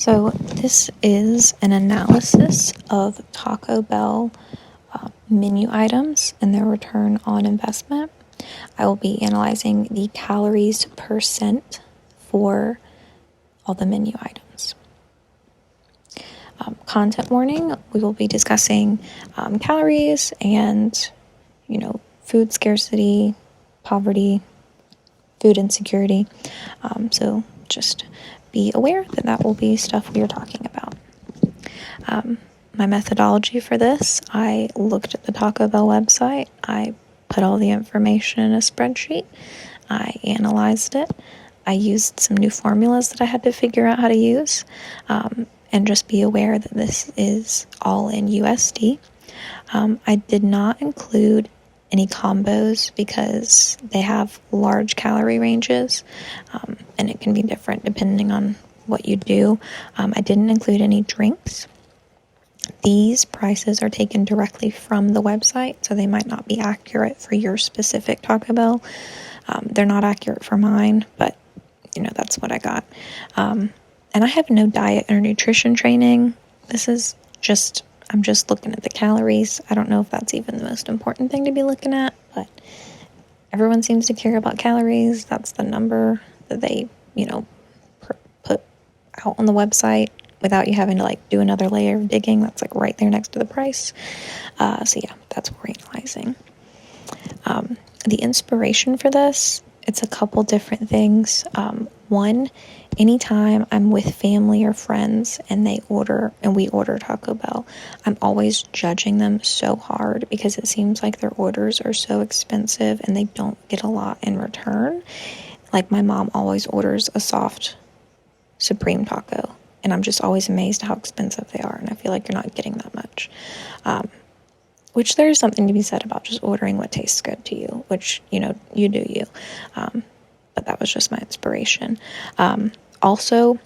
So this is an analysis of Taco Bell menu items and their return on investment. I will be analyzing the calories percent for all the menu items. Content warning, we will be discussing calories and, food scarcity, poverty, food insecurity. So just be aware that that will be stuff we are talking about. My methodology for this, I looked at the Taco Bell website. I put all the information in a spreadsheet. I analyzed it. I used some new formulas that I had to figure out how to use. And just be aware that this is all in USD. I did not include any combos because they have large calorie ranges, and it can be different depending on what you do. I didn't include any drinks. These prices are taken directly from the website, so they might not be accurate for your specific Taco Bell. They're not accurate for mine, but that's what I got. And I have no diet or nutrition training. I'm just looking at the calories. I don't know if that's even the most important thing to be looking at, but everyone seems to care about calories. That's the number that they, put out on the website without you having to do another layer of digging. That's right there next to the price. So yeah, that's what we're analyzing. The inspiration for this, it's a couple different things. One, anytime I'm with family or friends and we order Taco Bell, I'm always judging them so hard because it seems like their orders are so expensive and they don't get a lot in return. Like my mom always orders a soft Supreme taco, and I'm just always amazed how expensive they are, and I feel like you're not getting that much. Which there is something to be said about just ordering what tastes good to you, which, you do you. But that was just my inspiration. Also,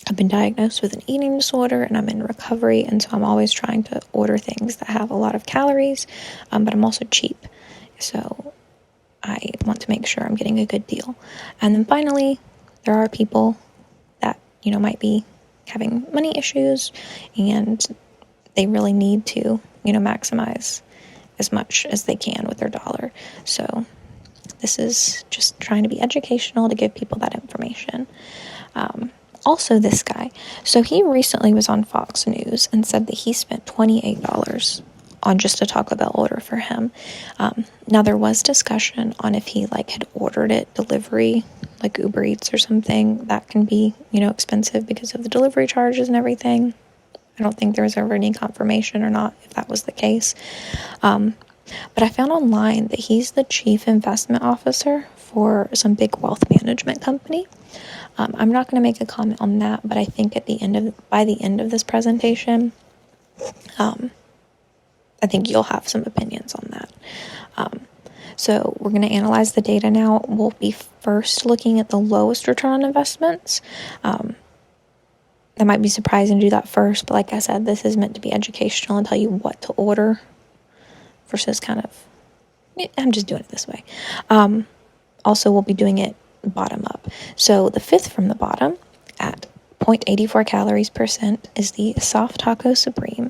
I've been diagnosed with an eating disorder and I'm in recovery, and so I'm always trying to order things that have a lot of calories, but I'm also cheap. So I want to make sure I'm getting a good deal. And then finally, there are people that, might be having money issues and they really need to, maximize as much as they can with their dollar. So this is just trying to be educational to give people that information. Also, this guy. So he recently was on Fox News and said that he spent $28 on just a Taco Bell order for him. Now, there was discussion on if he had ordered it delivery, like Uber Eats or something. That can be, expensive because of the delivery charges and everything. I don't think there was ever any confirmation or not if that was the case. But I found online that he's the chief investment officer for some big wealth management company. I'm not going to make a comment on that, but I think by the end of this presentation, I think you'll have some opinions on that. So we're going to analyze the data now. We'll be first looking at the lowest return on investments. That might be surprising to do that first, but like I said, this is meant to be educational and tell you what to order versus I'm just doing it this way. Also, we'll be doing it bottom up. So the fifth from the bottom at 0.84 calories percent is the soft taco supreme.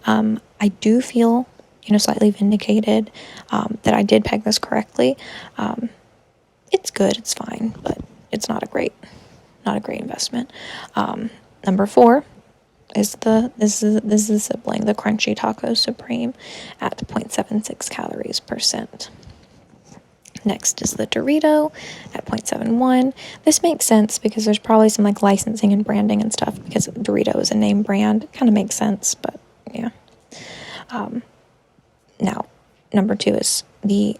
I do feel, slightly vindicated that I did peg this correctly. It's good, it's fine, but it's not a great investment. Number 4 is this is the sibling, the Crunchy Taco Supreme at 0.76 calories percent. Next is the Dorito at 0.71. This makes sense because there's probably some licensing and branding and stuff because Dorito is a name brand. It kind of makes sense, but yeah. Now, number 2 is the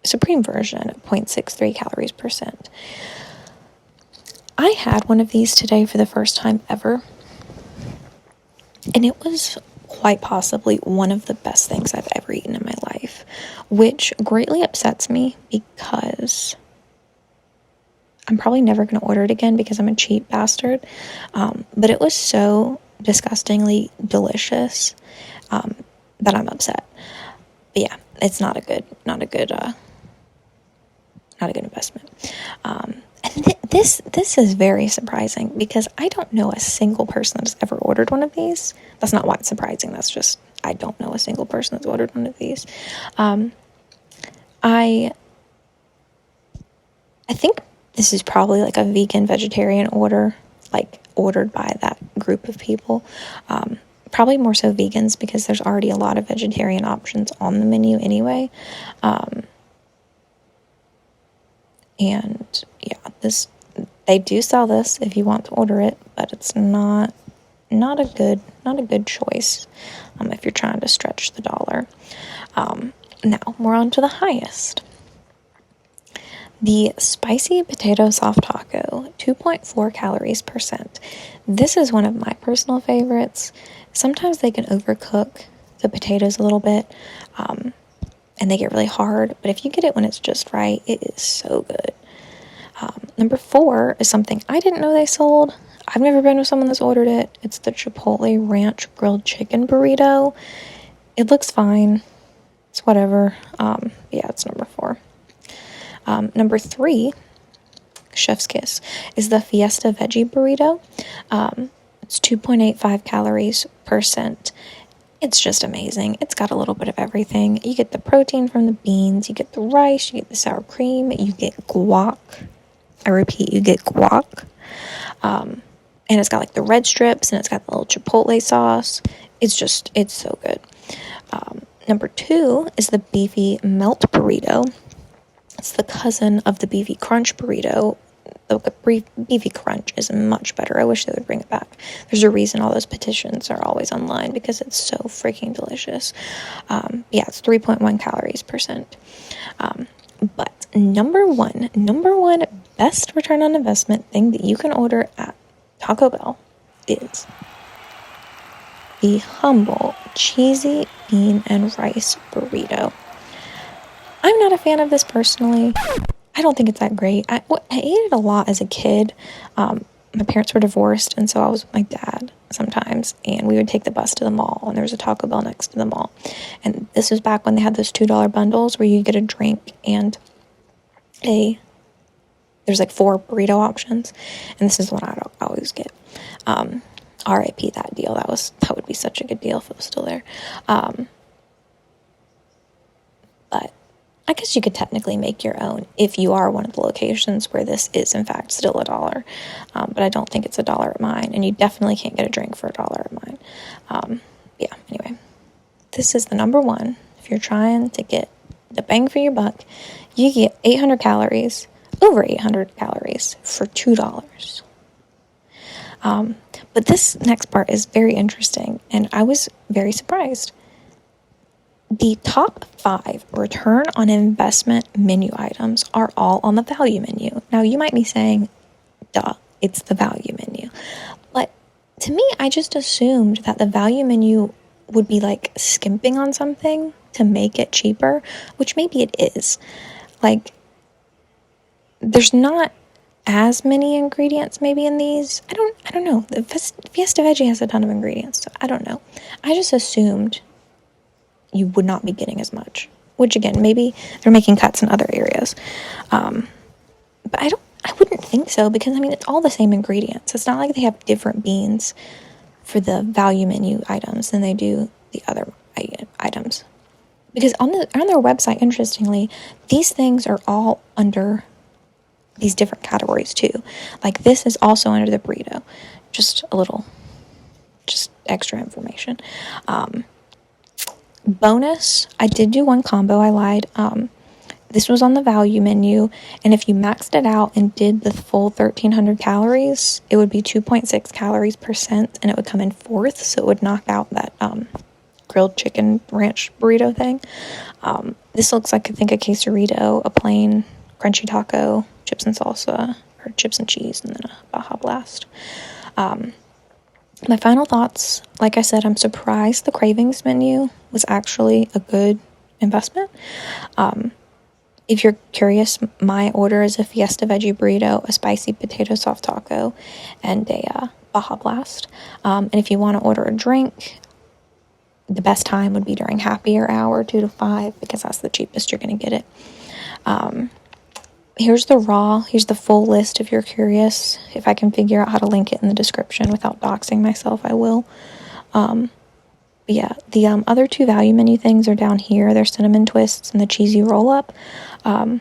Supreme version at 0.63 calories percent. I had one of these today for the first time ever, and it was quite possibly one of the best things I've ever eaten in my life, which greatly upsets me because I'm probably never going to order it again because I'm a cheap bastard, but it was so disgustingly delicious that I'm upset. But yeah, it's not a good investment. This is very surprising because I don't know a single person that's ever ordered one of these. That's not why it's surprising. That's just I don't know a single person that's ordered one of these. I think this is probably like a vegan vegetarian order, like ordered by that group of people. Probably more so vegans because there's already a lot of vegetarian options on the menu anyway. And yeah, they do sell this if you want to order it, but it's not a good choice if you're trying to stretch the dollar. Now we're on to the highest. The spicy potato soft taco, 2.4 calories percent. This is one of my personal favorites. Sometimes they can overcook the potatoes a little bit, and they get really hard. But if you get it when it's just right, it is so good. Number 4 is something I didn't know they sold. I've never been with someone that's ordered it. It's the Chipotle Ranch Grilled Chicken Burrito. It looks fine. It's whatever. Yeah, it's number 4. Number 3, chef's kiss, is the Fiesta Veggie Burrito. It's 2.85 calories percent. It's just amazing. It's got a little bit of everything. You get the protein from the beans, you get the rice, you get the sour cream, you get guac. I repeat, you get guac. And it's got like the red strips and it's got the little chipotle sauce. It's so good. Number 2 is the beefy melt burrito. It's the cousin of the beefy crunch burrito. The beefy crunch is much better. I wish they would bring it back. There's a reason all those petitions are always online because it's so freaking delicious. Yeah, it's 3.1 calories percent. But number one best return on investment thing that you can order at Taco Bell is the humble cheesy bean and rice burrito. I'm not a fan of this personally. I don't think it's that great. I ate it a lot as a kid. My parents were divorced, and so I was with my dad sometimes, and we would take the bus to the mall, and there was a Taco Bell next to the mall. And this was back when they had those $2 bundles where you get a drink and there's like 4 burrito options, and this is the one I always get. RIP that deal. That would be such a good deal if it was still there. But I guess you could technically make your own if you are one of the locations where this is in fact still $1. But I don't think it's $1 at mine, and you definitely can't get a drink for $1 at mine. Yeah, anyway, this is the number 1. If you're trying to get the bang for your buck, you get 800 calories, over 800 calories for $2. But this next part is very interesting, and I was very surprised. The top 5 return on investment menu items are all on the value menu. Now, you might be saying, duh, it's the value menu. But to me, I just assumed that the value menu would be like skimping on something to make it cheaper, which maybe it is. Like, there's not as many ingredients maybe in these. I don't know. The Fiesta Veggie has a ton of ingredients, so I don't know. I just assumed you would not be getting as much, which again, maybe they're making cuts in other areas. But I wouldn't think so, because I mean, it's all the same ingredients. It's not like they have different beans for the value menu items than they do the other items. Because on their website, interestingly, these things are all under these different categories too. Like this is also under the burrito. Just extra information. Bonus, I did do one combo, I lied. This was on the value menu, and if you maxed it out and did the full 1,300 calories, it would be 2.6 calories percent, and it would come in 4th, so it would knock out that grilled chicken ranch burrito thing. This looks like, I think, a quesarito, a plain crunchy taco, chips and salsa, or chips and cheese, and then a Baja Blast. My final thoughts, like I said, I'm surprised the cravings menu was actually a good investment. If you're curious, my order is a Fiesta Veggie Burrito, a spicy potato soft taco, and a Baja Blast. And if you want to order a drink, the best time would be during happier hour, 2 to 5, because that's the cheapest you're going to get it. here's the raw, here's the full list if you're curious. If I can figure out how to link it in the description without doxing myself, I will. But yeah, the other two value menu things are down here. They're cinnamon twists and the cheesy roll-up. And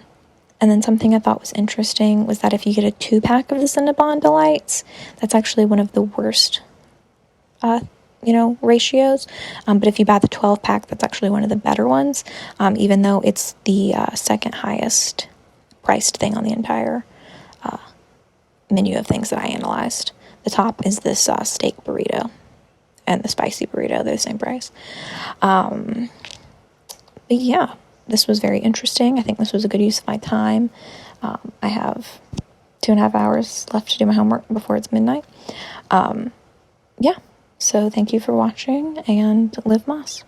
then something I thought was interesting was that if you get a 2-pack of the Cinnabon Delights, that's actually one of the worst, ratios. But if you buy the 12-pack, that's actually one of the better ones, even though it's the second highest priced thing on the entire menu of things that I analyzed. The top is this steak burrito and the spicy burrito. They're the same price. But yeah, this was very interesting. I think this was a good use of my time. I have 2.5 hours left to do my homework before it's midnight. Yeah, so thank you for watching, and live Moss.